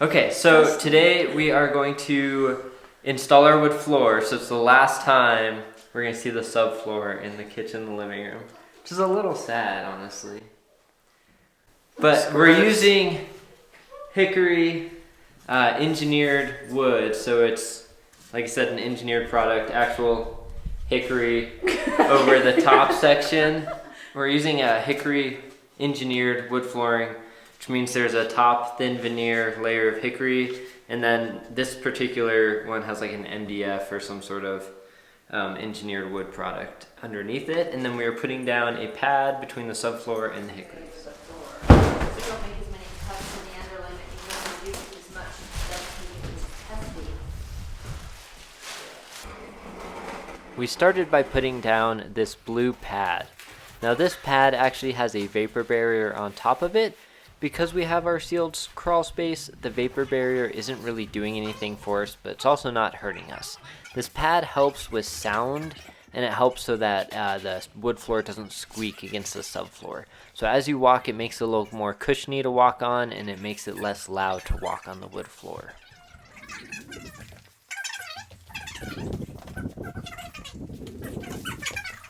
Okay, so today we are going to install our wood floor. So it's the last time we're going to see the subfloor in the kitchen and the living room, which is a little sad, honestly. But we're using hickory engineered wood, so it's, like I said, an engineered product, actual hickory over the top section. We're using a hickory engineered wood flooring, which means there's a top thin veneer layer of hickory, and then this particular one has like an MDF or some sort of engineered wood product underneath it, and then we are putting down a pad between the subfloor and the hickory. You don't make as many cuts in the underlayment, you don't reduce as much stuff to use pesky. We started by putting down this blue pad. Now this pad actually has a vapor barrier on top of it. Because we have our sealed crawl space, the vapor barrier isn't really doing anything for us, but it's also not hurting us. This pad helps with sound, and it helps so that the wood floor doesn't squeak against the subfloor. So as you walk, it makes it a little more cushiony to walk on, and it makes it less loud to walk on the wood floor.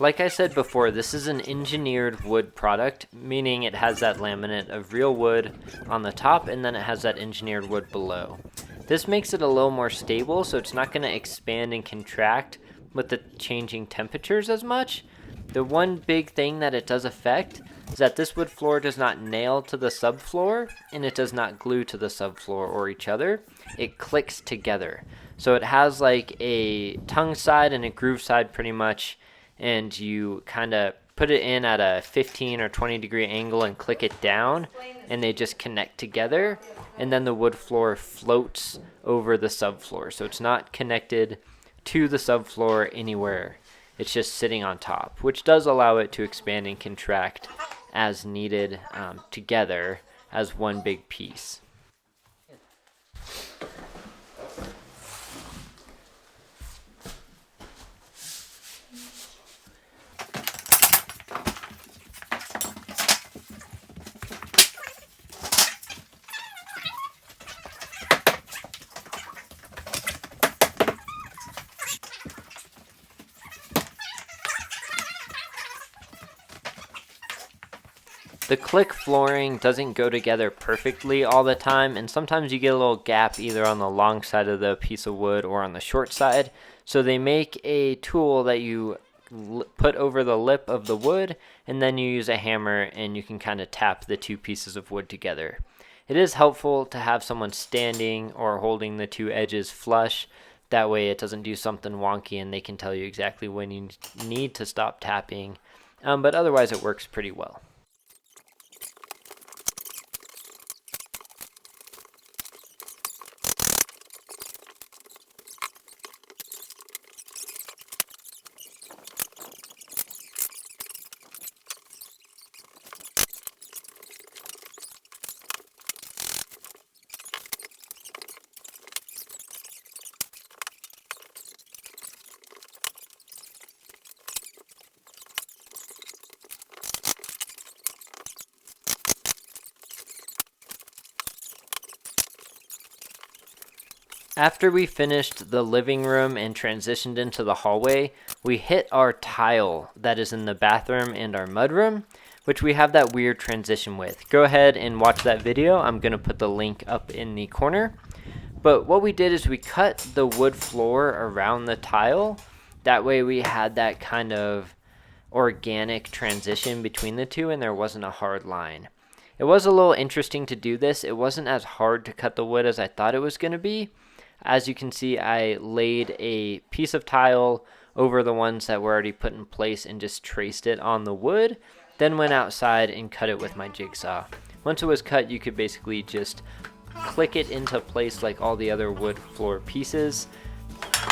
Like I said before, this is an engineered wood product, meaning it has that laminate of real wood on the top, and then it has that engineered wood below. This makes it a little more stable, so it's not going to expand and contract with the changing temperatures as much. The one big thing that it does affect is that this wood floor does not nail to the subfloor, and it does not glue to the subfloor or each other. It clicks together. So it has like a tongue side and a groove side pretty much, and you kind of put it in at a 15 or 20 degree angle and click it down, and they just connect together, and then the wood floor floats over the subfloor. So it's not connected to the subfloor anywhere. It's just sitting on top, which does allow it to expand and contract as needed together as one big piece. The click flooring doesn't go together perfectly all the time, and sometimes you get a little gap either on the long side of the piece of wood or on the short side. So they make a tool that you put over the lip of the wood, and then you use a hammer and you can kind of tap the two pieces of wood together. It is helpful to have someone standing or holding the two edges flush. That way it doesn't do something wonky and they can tell you exactly when you need to stop tapping. But otherwise it works pretty well. After we finished the living room and transitioned into the hallway, we hit our tile that is in the bathroom and our mudroom, which we have that weird transition with. Go ahead and watch that video. I'm going to put the link up in the corner. But what we did is we cut the wood floor around the tile. That way we had that kind of organic transition between the two and there wasn't a hard line. It was a little interesting to do this. It wasn't as hard to cut the wood as I thought it was going to be. As you can see, I laid a piece of tile over the ones that were already put in place and just traced it on the wood, then went outside and cut it with my jigsaw. Once it was cut, you could basically just click it into place like all the other wood floor pieces.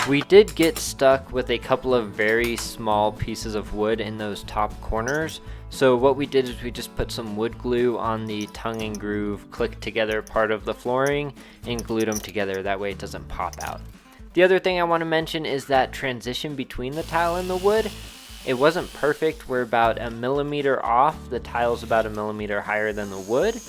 We did get stuck with a couple of very small pieces of wood in those top corners. So what we did is we just put some wood glue on the tongue and groove click together part of the flooring and glued them together. That way it doesn't pop out. The other thing I want to mention is that transition between the tile and the wood. It wasn't perfect. We're about 1 millimeter off. The tile's about 1 millimeter higher than the wood.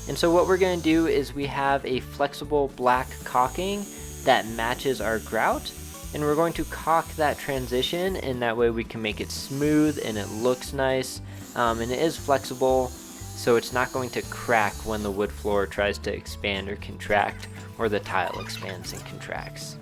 And so what we're going to do is we have a flexible black caulking that matches our grout, and we're going to caulk that transition, and that way we can make it smooth and it looks nice, and it is flexible, so it's not going to crack when the wood floor tries to expand or contract, or the tile expands and contracts.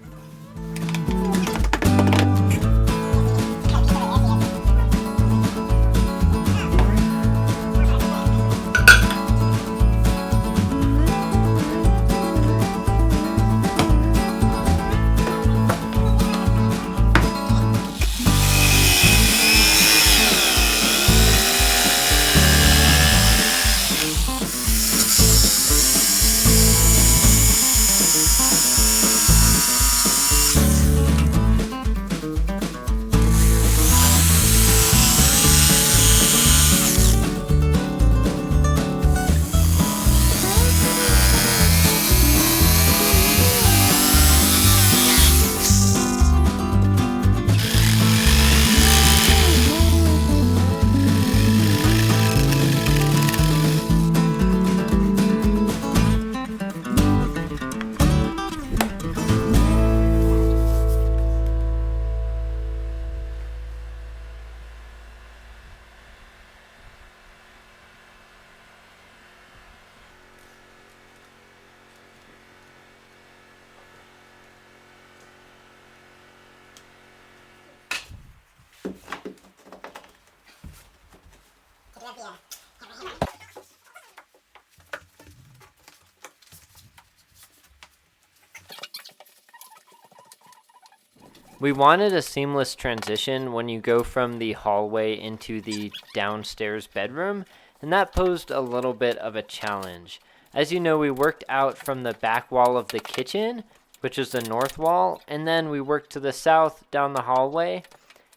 We wanted a seamless transition when you go from the hallway into the downstairs bedroom, and that posed a little bit of a challenge. As you know, we worked out from the back wall of the kitchen, which is the north wall, and then we worked to the south down the hallway.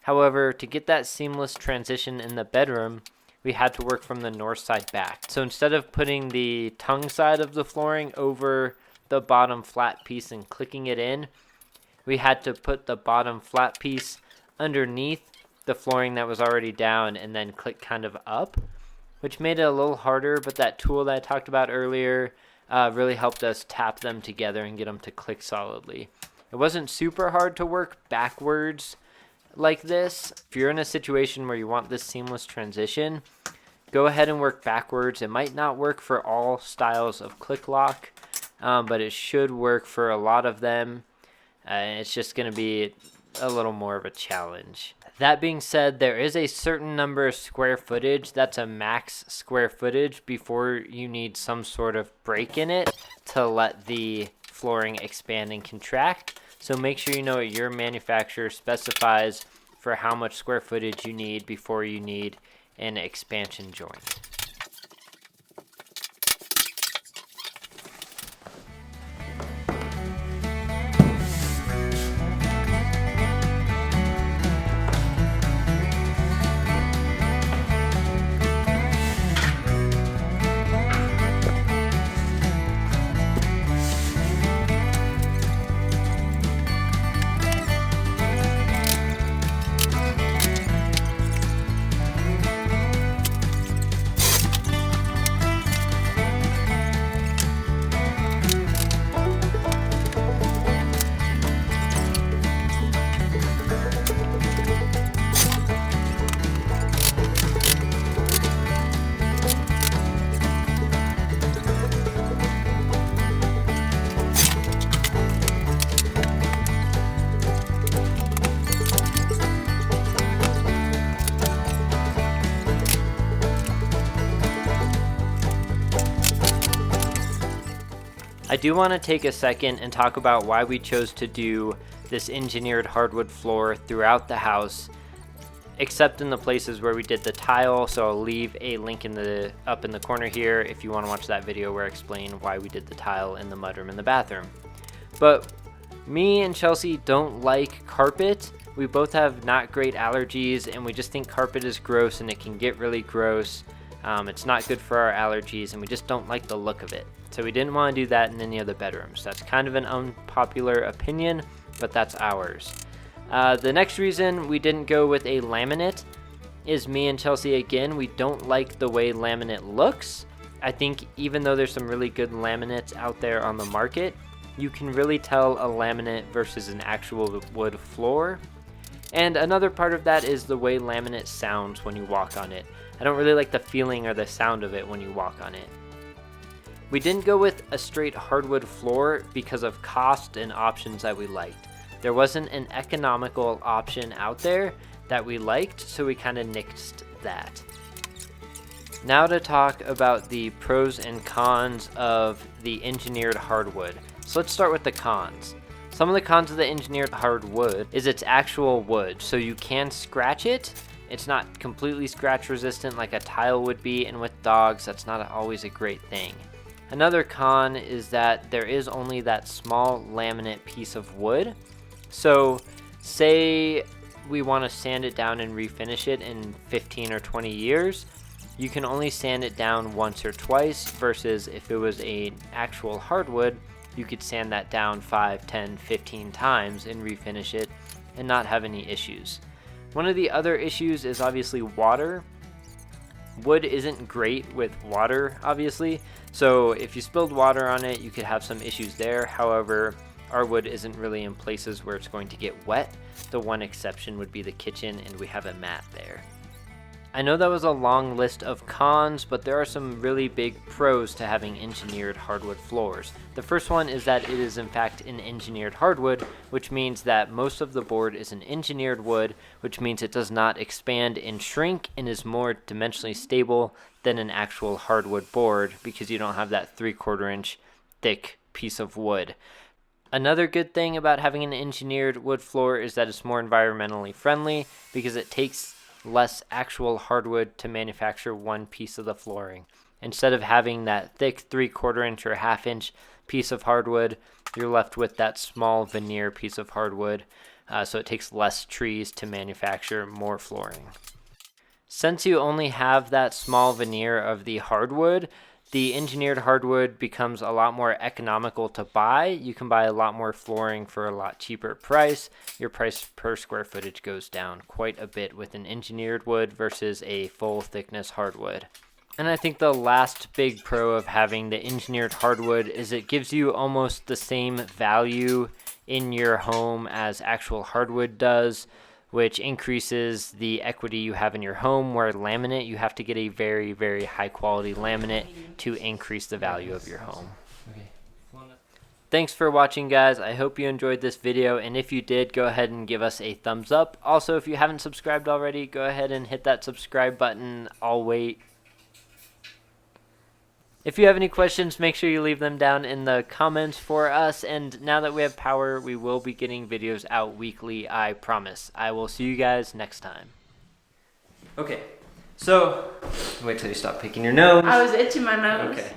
However, to get that seamless transition in the bedroom, we had to work from the north side back. So instead of putting the tongue side of the flooring over the bottom flat piece and clicking it in, we had to put the bottom flat piece underneath the flooring that was already down and then click kind of up, which made it a little harder, but that tool that I talked about earlier really helped us tap them together and get them to click solidly. It wasn't super hard to work backwards like this. If you're in a situation where you want this seamless transition, go ahead and work backwards. It might not work for all styles of click lock, but it should work for a lot of them. It's just going to be a little more of a challenge. That being said, there is a certain number of square footage that's a max square footage before you need some sort of break in it to let the flooring expand and contract. So make sure you know what your manufacturer specifies for how much square footage you need before you need an expansion joint. I do want to take a second and talk about why we chose to do this engineered hardwood floor throughout the house, except in the places where we did the tile. So I'll leave a link up in the corner here if you want to watch that video where I explain why we did the tile in the mudroom and the bathroom. But me and Chelsea don't like carpet. We both have not great allergies, and we just think carpet is gross and it can get really gross. It's not good for our allergies, and we just don't like the look of it. So we didn't want to do that in any of the bedrooms. That's kind of an unpopular opinion, but that's ours. The next reason we didn't go with a laminate is me and Chelsea, again, we don't like the way laminate looks. I think even though there's some really good laminates out there on the market, you can really tell a laminate versus an actual wood floor. And another part of that is the way laminate sounds when you walk on it. I don't really like the feeling or the sound of it when you walk on it. We didn't go with a straight hardwood floor because of cost and options that we liked. There wasn't an economical option out there that we liked, so we kind of nixed that. Now to talk about the pros and cons of the engineered hardwood. So let's start with the cons. Some of the cons of the engineered hardwood is its actual wood, so you can scratch it. It's not completely scratch resistant like a tile would be, and with dogs that's not always a great thing. Another con is that there is only that small laminate piece of wood. So say we want to sand it down and refinish it in 15 or 20 years, you can only sand it down once or twice, versus if it was an actual hardwood, you could sand that down 5, 10, 15 times and refinish it and not have any issues. One of the other issues is obviously water. Wood isn't great with water, obviously, so if you spilled water on it, you could have some issues there. However, our wood isn't really in places where it's going to get wet. The one exception would be the kitchen, and we have a mat there. I know that was a long list of cons, but there are some really big pros to having engineered hardwood floors. The first one is that it is in fact an engineered hardwood, which means that most of the board is an engineered wood, which means it does not expand and shrink and is more dimensionally stable than an actual hardwood board, because you don't have that 3/4 inch thick piece of wood. Another good thing about having an engineered wood floor is that it's more environmentally friendly, because it takes less actual hardwood to manufacture one piece of the flooring. Instead of having that thick 3/4 inch or 1/2 inch piece of hardwood, you're left with that small veneer piece of hardwood, so it takes less trees to manufacture more flooring. Since you only have that small veneer of the hardwood, the engineered hardwood becomes a lot more economical to buy. You can buy a lot more flooring for a lot cheaper price. Your price per square footage goes down quite a bit with an engineered wood versus a full thickness hardwood. And I think the last big pro of having the engineered hardwood is it gives you almost the same value in your home as actual hardwood does, which increases the equity you have in your home, where laminate, you have to get a very, very high quality laminate to increase the value of your home. Thanks for watching, guys. I hope you enjoyed this video, and if you did, go ahead and give us a thumbs up. Also, if you haven't subscribed already, go ahead and hit that subscribe button. I'll wait. If you have any questions, make sure you leave them down in the comments for us. And now that we have power, we will be getting videos out weekly, I promise. I will see you guys next time. Okay, so wait till you stop picking your nose. I was itching my nose. Okay.